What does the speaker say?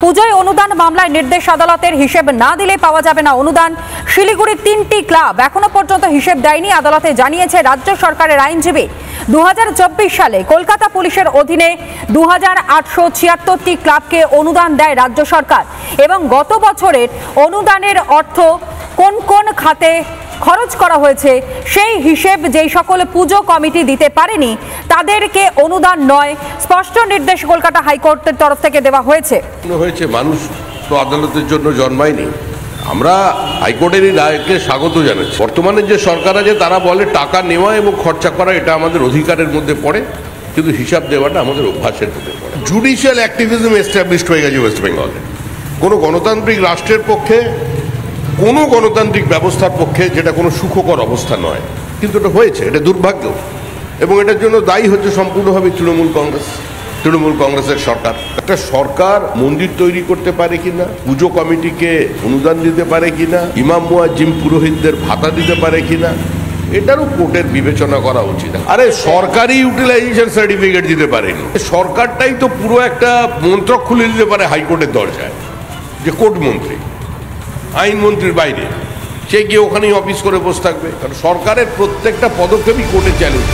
পুজোয় অনুদান মামলায় নির্দেশ আদালতের হিসেব না দিলে পাওয়া যাবে না অনুদান। শিলিগুড়ির ৩টি ক্লাব এখনো পর্যন্ত হিসেব দেয়নি, আদালতে জানিয়েছে রাজ্য সরকারের আইনজীবী। ২০২৪ সালে কলকাতা পুলিশের অধীনে ২,৮৭৬টি ক্লাবকে অনুদান দেয় রাজ্য সরকার এবং গত বছরের অনুদানের অর্থ কোন কোন খাতে খরচ করা হয়েছে সেই হিসেব যেই সকল পুজো কমিটি দিতে পারেনি তাদেরকে অনুদান নয়, স্পষ্ট নির্দেশ কলকাতা হাইকোর্টের তরফ থেকে দেওয়া হয়েছে। মানুষ তো আদালতের জন্য জন্মায়নি। আমরা হাইকোর্টেরই রায়কে স্বাগত জানাচ্ছি। বর্তমানে যে সরকার আছে তারা বলে টাকা নেওয়া এবং খরচা করা এটা আমাদের অধিকারের মধ্যে পড়ে, কিন্তু হিসাব দেওয়াটা আমাদের অভ্যাসের মধ্যে পড়ে। জুডিশিয়াল অ্যাক্টিভিজম এস্টাবলিশড হয়ে গেছে ওয়েস্ট বেঙ্গলে। কোনো গণতান্ত্রিক রাষ্ট্রের পক্ষে, কোনো গণতান্ত্রিক ব্যবস্থার পক্ষে যেটা কোনো সুখকর অবস্থা নয়, কিন্তু এটা হয়েছে, এটা দুর্ভাগ্য। এবং এটার জন্য দায়ী হচ্ছে সম্পূর্ণভাবে তৃণমূল কংগ্রেসের সরকার। একটা সরকার মন্দির তৈরি করতে পারে কিনা, পুজো কমিটিকে অনুদান দিতে পারে কিনা, ইমাম মুয়াজ্জিম পুরোহিতদের ভাতা দিতে পারে কিনা, এটারও কোর্টের বিবেচনা করা উচিত। আরে সরকারি ইউটিলাইজেশন সার্টিফিকেট দিতে পারেনি, সরকারটাই তো পুরো একটা মন্ত্রক খুলে দিতে পারে হাইকোর্টের দরজায়, যে কোর্ট মন্ত্রী আইনমন্ত্রীর বাইরে সে গিয়ে ওখানেই অফিস করে বসে থাকবে, কারণ সরকারের প্রত্যেকটা পদক্ষেপই কোর্টে চ্যালেঞ্জ।